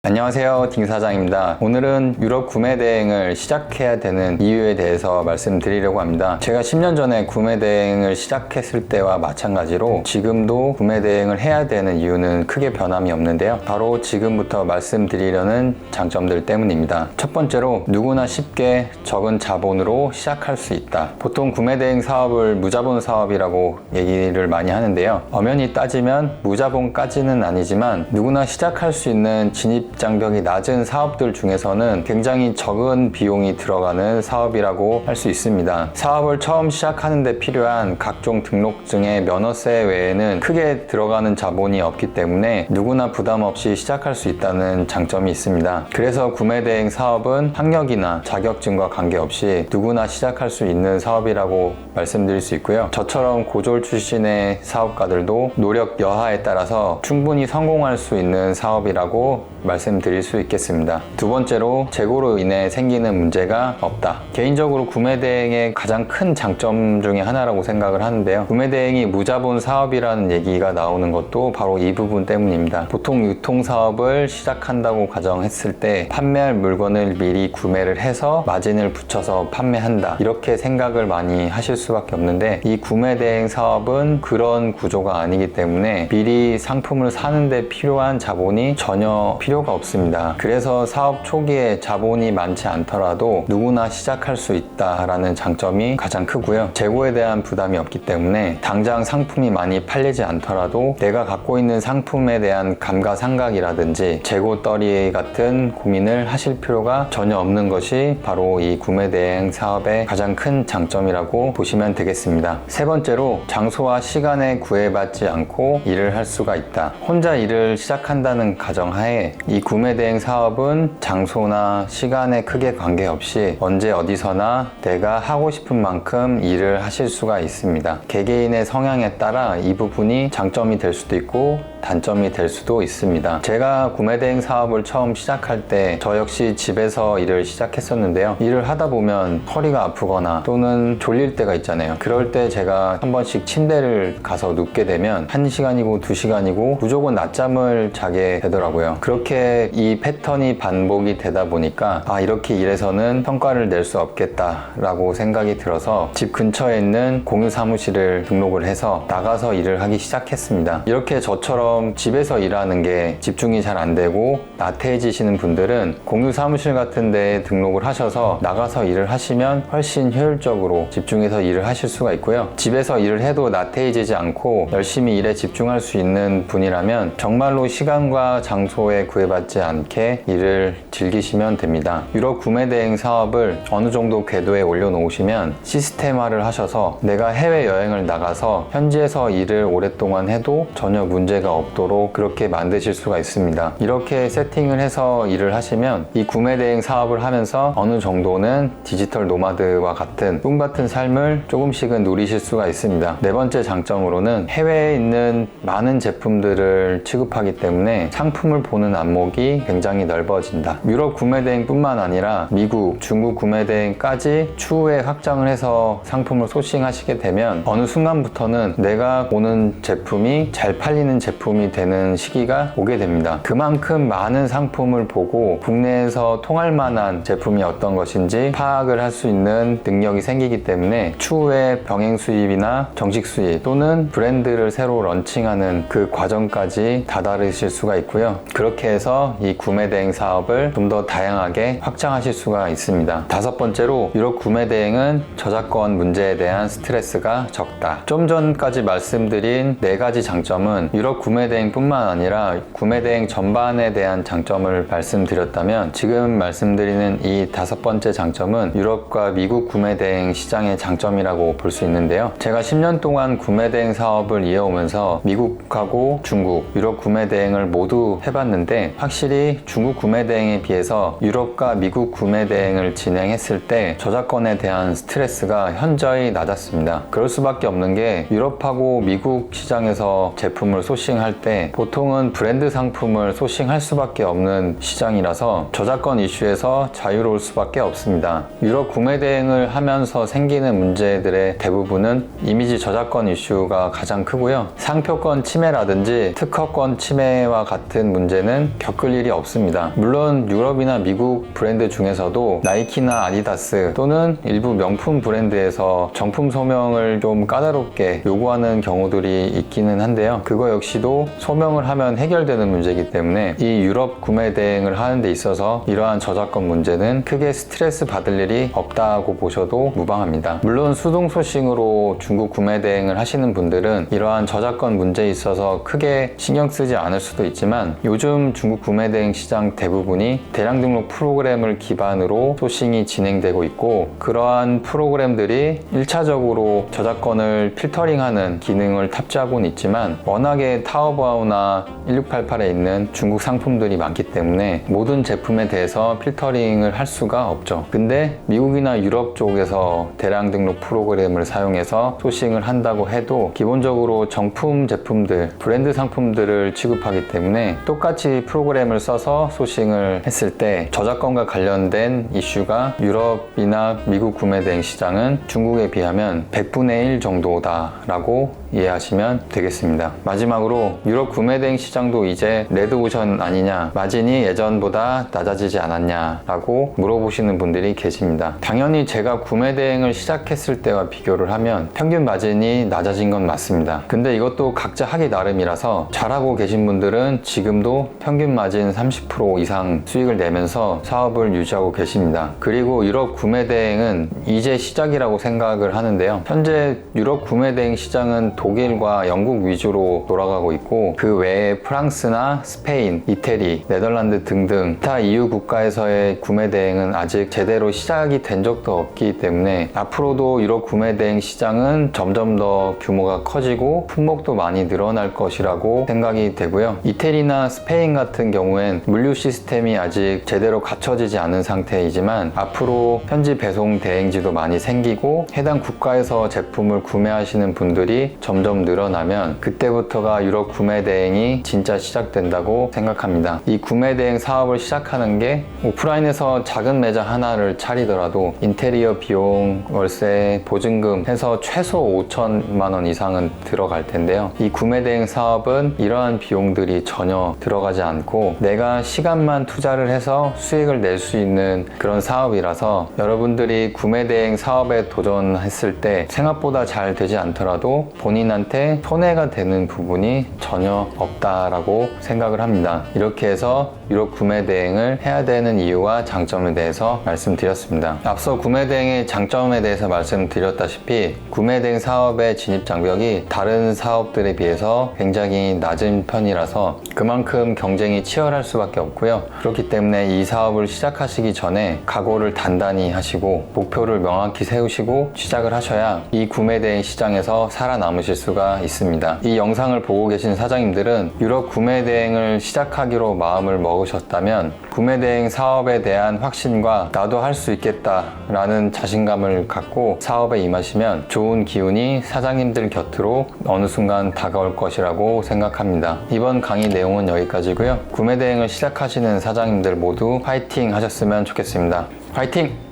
안녕하세요, 딩 사장입니다. 오늘은 유럽 구매 대행을 시작해야 되는 이유에 대해서 말씀드리려고 합니다. 제가 10년 전에 구매 대행을 시작했을 때와 마찬가지로 지금도 구매 대행을 해야 되는 이유는 크게 변함이 없는데요. 바로 지금부터 말씀드리려는 장점들 때문입니다. 첫 번째로 누구나 쉽게 적은 자본으로 시작할 수 있다. 보통 구매 대행 사업을 무자본 사업이라고 얘기를 많이 하는데요. 엄연히 따지면 무자본까지는 아니지만 누구나 시작할 수 있는 진입 장벽이 낮은 사업들 중에서는 굉장히 적은 비용이 들어가는 사업이라고 할 수 있습니다. 사업을 처음 시작하는 데 필요한 각종 등록증의 면허세 외에는 크게 들어가는 자본이 없기 때문에 누구나 부담 없이 시작할 수 있다는 장점이 있습니다. 그래서 구매 대행 사업은 학력이나 자격증과 관계없이 누구나 시작할 수 있는 사업이라고 말씀드릴 수 있고요. 저처럼 고졸 출신의 사업가들도 노력 여하에 따라서 충분히 성공할 수 있는 사업이라고 말씀드릴 수 있겠습니다. 두 번째로 재고로 인해 생기는 문제가 없다. 개인적으로 구매 대행의 가장 큰 장점 중에 하나라고 생각을 하는데요. 구매 대행이 무자본 사업이라는 얘기가 나오는 것도 바로 이 부분 때문입니다. 보통 유통 사업을 시작한다고 가정했을 때 판매할 물건을 미리 구매를 해서 마진을 붙여서 판매한다. 이렇게 생각을 많이 하실 수밖에 없는데 이 구매 대행 사업은 그런 구조가 아니기 때문에 미리 상품을 사는데 필요한 자본이 전혀 필요가 없습니다. 그래서 사업 초기에 자본이 많지 않더라도 누구나 시작할 수 있다라는 장점이 가장 크고요. 재고에 대한 부담이 없기 때문에 당장 상품이 많이 팔리지 않더라도 내가 갖고 있는 상품에 대한 감가상각이라든지 재고떨이 같은 고민을 하실 필요가 전혀 없는 것이 바로 이 구매 대행 사업의 가장 큰 장점이라고 보시면 되겠습니다. 세 번째로 장소와 시간에 구애받지 않고 일을 할 수가 있다. 혼자 일을 시작한다는 가정하에 이 구매 대행 사업은 장소나 시간에 크게 관계없이 언제 어디서나 내가 하고 싶은 만큼 일을 하실 수가 있습니다. 개개인의 성향에 따라 이 부분이 장점이 될 수도 있고 단점이 될 수도 있습니다. 제가 구매 대행 사업을 처음 시작할 때 저 역시 집에서 일을 시작했었는데요. 일을 하다 보면 허리가 아프거나 또는 졸릴 때가 있잖아요. 그럴 때 제가 한 번씩 침대를 가서 눕게 되면 1시간이고 2시간이고 무조건 낮잠을 자게 되더라고요. 그렇게 이 패턴이 반복이 되다 보니까 이렇게 일해서는 성과를 낼 수 없겠다라고 생각이 들어서 집 근처에 있는 공유 사무실을 등록을 해서 나가서 일을 하기 시작했습니다. 이렇게 저처럼 집에서 일하는 게 집중이 잘 안 되고 나태해지시는 분들은 공유 사무실 같은 데에 등록을 하셔서 나가서 일을 하시면 훨씬 효율적으로 집중해서 일을 하실 수가 있고요. 집에서 일을 해도 나태해지지 않고 열심히 일에 집중할 수 있는 분이라면 정말로 시간과 장소에 구애받지 않게 일을 즐기시면 됩니다. 유럽 구매 대행 사업을 어느 정도 궤도에 올려놓으시면 시스템화를 하셔서 내가 해외여행을 나가서 현지에서 일을 오랫동안 해도 전혀 문제가 없도록 그렇게 만드실 수가 있습니다. 이렇게 세팅을 해서 일을 하시면 이 구매 대행 사업을 하면서 어느 정도는 디지털 노마드와 같은 꿈 같은 삶을 조금씩은 누리실 수가 있습니다. 네 번째 장점으로는 해외에 있는 많은 제품들을 취급하기 때문에 상품을 보는 안목이 굉장히 넓어진다. 유럽 구매 대행뿐만 아니라 미국, 중국 구매 대행까지 추후에 확장을 해서 상품을 소싱하시게 되면 어느 순간부터는 내가 보는 제품이 잘 팔리는 제품이 되는 시기가 오게 됩니다. 그만큼 많은 상품을 보고 국내에서 통할 만한 제품이 어떤 것인지 파악을 할 수 있는 능력이 생기기 때문에 추후에 병행 수입이나 정식 수입 또는 브랜드를 새로 런칭하는 그 과정까지 다다르실 수가 있고요. 그렇게 해서 이 구매 대행 사업을 좀 더 다양하게 확장하실 수가 있습니다. 다섯 번째로 유럽 구매 대행은 저작권 문제에 대한 스트레스가 적다. 좀 전까지 말씀드린 네 가지 장점은 유럽 구매 대행뿐만 아니라 구매 대행 전반에 대한 장점을 말씀드렸다면 지금 말씀드리는 이 다섯 번째 장점은 유럽과 미국 구매 대행 시장의 장점이라고 볼 수 있는데요. 제가 10년 동안 구매 대행 사업을 이어오면서 미국하고 중국, 유럽 구매 대행을 모두 해봤는데 확실히 중국 구매 대행에 비해서 유럽과 미국 구매 대행을 진행했을 때 저작권에 대한 스트레스가 현저히 낮았습니다. 그럴 수밖에 없는 게 유럽하고 미국 시장에서 제품을 소싱할 때 보통은 브랜드 상품을 소싱할 수밖에 없는 시장이라서 저작권 이슈에서 자유로울 수밖에 없습니다. 유럽 구매 대행을 하면서 생기는 문제들의 대부분은 이미지 저작권 이슈가 가장 크고요. 상표권 침해라든지 특허권 침해와 같은 문제는 겪을 일이 없습니다. 물론 유럽이나 미국 브랜드 중에서도 나이키나 아디다스 또는 일부 명품 브랜드에서 정품 소명을 좀 까다롭게 요구하는 경우들이 있기는 한데요. 그거 역시도 소명을 하면 해결되는 문제이기 때문에 이 유럽 구매 대행을 하는 데 있어서 이러한 저작권 문제는 크게 스트레스 받을 일이 없다고 보셔도 무방합니다. 물론 수동 소싱으로 중국 구매 대행을 하시는 분들은 이러한 저작권 문제에 있어서 크게 신경 쓰지 않을 수도 있지만 요즘 중국 구매 대행 시장 대부분이 대량 등록 프로그램을 기반으로 소싱이 진행되고 있고 그러한 프로그램들이 1차적으로 저작권을 필터링하는 기능을 탑재하고는 있지만 워낙에 타오바오나 1688에 있는 중국 상품들이 많기 때문에 모든 제품에 대해서 필터링을 할 수가 없죠. 근데 미국이나 유럽 쪽에서 대량 등록 프로그램을 사용해서 소싱을 한다고 해도 기본적으로 정품 제품들, 브랜드 상품들을 취급하기 때문에 똑같이 프로그램을 써서 소싱을 했을 때 저작권과 관련된 이슈가 유럽이나 미국 구매 대행 시장은 중국에 비하면 100분의 1 정도다라고 이해하시면 되겠습니다. 마지막으로 유럽 구매 대행 시장도 이제 레드오션 아니냐, 마진이 예전보다 낮아지지 않았냐 라고 물어보시는 분들이 계십니다. 당연히 제가 구매 대행을 시작했을 때와 비교를 하면 평균 마진이 낮아진 건 맞습니다. 근데 이것도 각자 하기 나름이라서 잘하고 계신 분들은 지금도 평균 마진 30% 이상 수익을 내면서 사업을 유지하고 계십니다. 그리고 유럽 구매 대행은 이제 시작이라고 생각을 하는데요. 현재 유럽 구매 대행 시장은 독일과 영국 위주로 돌아가고 있고 그 외에 프랑스나 스페인, 이태리, 네덜란드 등등 기타 EU 국가에서의 구매 대행은 아직 제대로 시작이 된 적도 없기 때문에 앞으로도 유럽 구매 대행 시장은 점점 더 규모가 커지고 품목도 많이 늘어날 것이라고 생각이 되고요. 이태리나 스페인 같은 경우엔 물류 시스템이 아직 제대로 갖춰지지 않은 상태이지만 앞으로 현지 배송 대행지도 많이 생기고 해당 국가에서 제품을 구매하시는 분들이 점점 늘어나면 그때부터가 유럽 구매 대행이 진짜 시작된다고 생각합니다. 이 구매 대행 사업을 시작하는 게 오프라인에서 작은 매장 하나를 차리더라도 인테리어 비용, 월세, 보증금 해서 최소 5천만 원 이상은 들어갈 텐데요. 이 구매 대행 사업은 이러한 비용들이 전혀 들어가지 않고 내가 시간만 투자를 해서 수익을 낼 수 있는 그런 사업이라서 여러분들이 구매 대행 사업에 도전했을 때 생각보다 잘 되지 않더라도 본인한테 손해가 되는 부분이 전혀 없다라고 생각을 합니다. 이렇게 해서 유럽 구매 대행을 해야 되는 이유와 장점에 대해서 말씀드렸습니다. 앞서 구매 대행의 장점에 대해서 말씀드렸다시피 구매 대행 사업의 진입 장벽이 다른 사업들에 비해서 굉장히 낮은 편이라서 그만큼 경쟁이 치열할 수밖에 없고요. 그렇기 때문에 이 사업을 시작하시기 전에 각오를 단단히 하시고 목표를 명확히 세우시고 시작을 하셔야 이 구매 대행 시장에서 살아남으실 수가 있습니다. 이 영상을 보고 계신 사장님들은 유럽 구매 대행을 시작하기로 마음을 먹으셨다면 구매 대행 사업에 대한 확신과 나도 할 수 있겠다 라는 자신감을 갖고 사업에 임하시면 좋은 기운이 사장님들 곁으로 어느 순간 다가올 것이라고 생각합니다. 이번 강의 내용은 여기까지고요. 구매 대행을 시작하시는 사장님들 모두 파이팅 하셨으면 좋겠습니다. 파이팅!